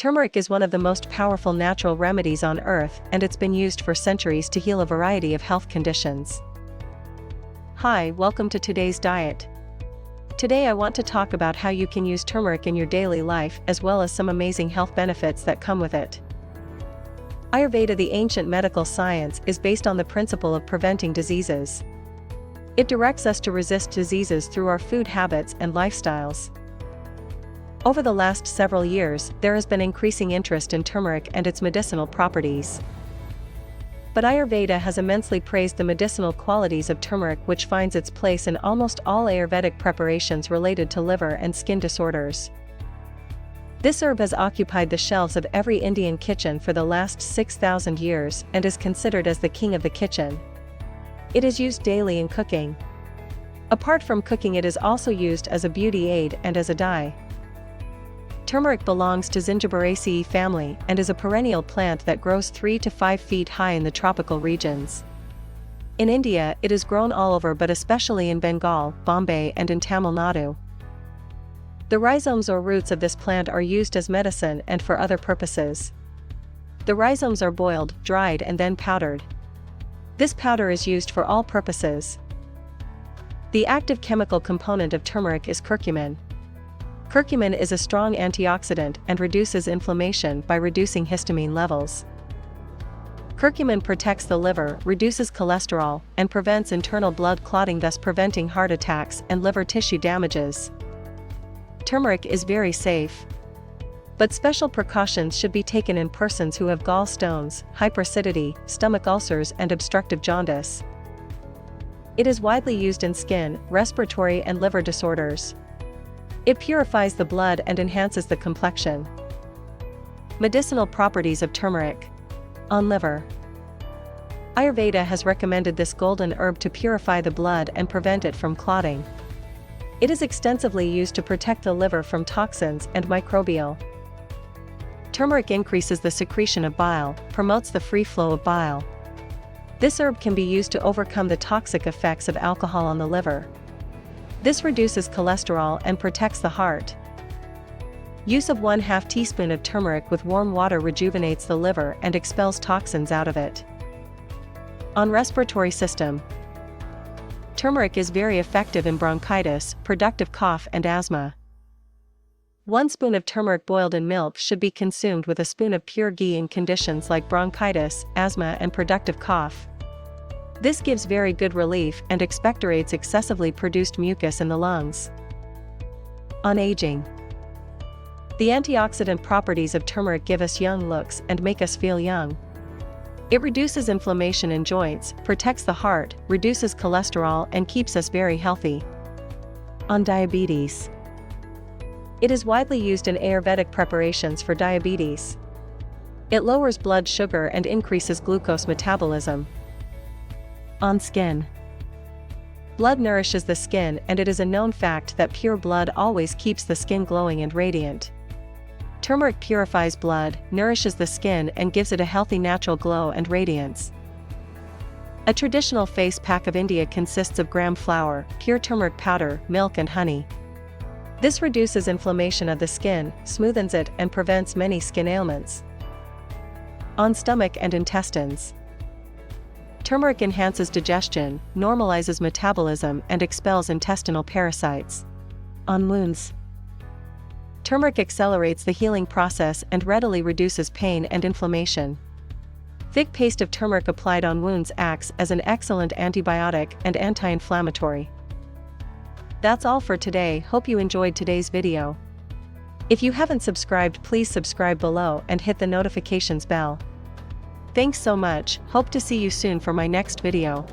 Turmeric is one of the most powerful natural remedies on earth, and it's been used for centuries to heal a variety of health conditions. Hi, welcome to today's diet. Today I want to talk about how you can use turmeric in your daily life as well as some amazing health benefits that come with it. Ayurveda, the ancient medical science, is based on the principle of preventing diseases. It directs us to resist diseases through our food habits and lifestyles. Over the last several years, there has been increasing interest in turmeric and its medicinal properties. But Ayurveda has immensely praised the medicinal qualities of turmeric, which finds its place in almost all Ayurvedic preparations related to liver and skin disorders. This herb has occupied the shelves of every Indian kitchen for the last 6,000 years and is considered as the king of the kitchen. It is used daily in cooking. Apart from cooking, it is also used as a beauty aid and as a dye. Turmeric belongs to Zingiberaceae family and is a perennial plant that grows 3 to 5 feet high in the tropical regions. In India, it is grown all over, but especially in Bengal, Bombay, and in Tamil Nadu. The rhizomes or roots of this plant are used as medicine and for other purposes. The rhizomes are boiled, dried, and then powdered. This powder is used for all purposes. The active chemical component of turmeric is curcumin. Curcumin is a strong antioxidant and reduces inflammation by reducing histamine levels. Curcumin protects the liver, reduces cholesterol, and prevents internal blood clotting, thus preventing heart attacks and liver tissue damages. Turmeric is very safe. But special precautions should be taken in persons who have gallstones, hyperacidity, stomach ulcers, and obstructive jaundice. It is widely used in skin, respiratory, and liver disorders. It purifies the blood and enhances the complexion. Medicinal properties of turmeric. On liver. Ayurveda has recommended this golden herb to purify the blood and prevent it from clotting. It is extensively used to protect the liver from toxins and microbial. Turmeric increases the secretion of bile, promotes the free flow of bile. This herb can be used to overcome the toxic effects of alcohol on the liver. This reduces cholesterol and protects the heart. Use of 1/2 teaspoon of turmeric with warm water rejuvenates the liver and expels toxins out of it. On respiratory system. Turmeric is very effective in bronchitis, productive cough, and asthma. 1 spoon of turmeric boiled in milk should be consumed with a spoon of pure ghee in conditions like bronchitis, asthma, and productive cough. This gives very good relief and expectorates excessively produced mucus in the lungs. On aging. The antioxidant properties of turmeric give us young looks and make us feel young. It reduces inflammation in joints, protects the heart, reduces cholesterol, and keeps us very healthy. On diabetes. It is widely used in Ayurvedic preparations for diabetes. It lowers blood sugar and increases glucose metabolism. On skin. Blood nourishes the skin, and it is a known fact that pure blood always keeps the skin glowing and radiant. Turmeric purifies blood, nourishes the skin, and gives it a healthy natural glow and radiance. A traditional face pack of India consists of gram flour, pure turmeric powder, milk, and honey. This reduces inflammation of the skin, smoothens it, and prevents many skin ailments. On stomach and intestines. Turmeric enhances digestion, normalizes metabolism, and expels intestinal parasites. On wounds. Turmeric accelerates the healing process and readily reduces pain and inflammation. Thick paste of turmeric applied on wounds acts as an excellent antibiotic and anti-inflammatory. That's all for today. Hope you enjoyed today's video. If you haven't subscribed, please subscribe below and hit the notifications bell. Thanks so much, hope to see you soon for my next video.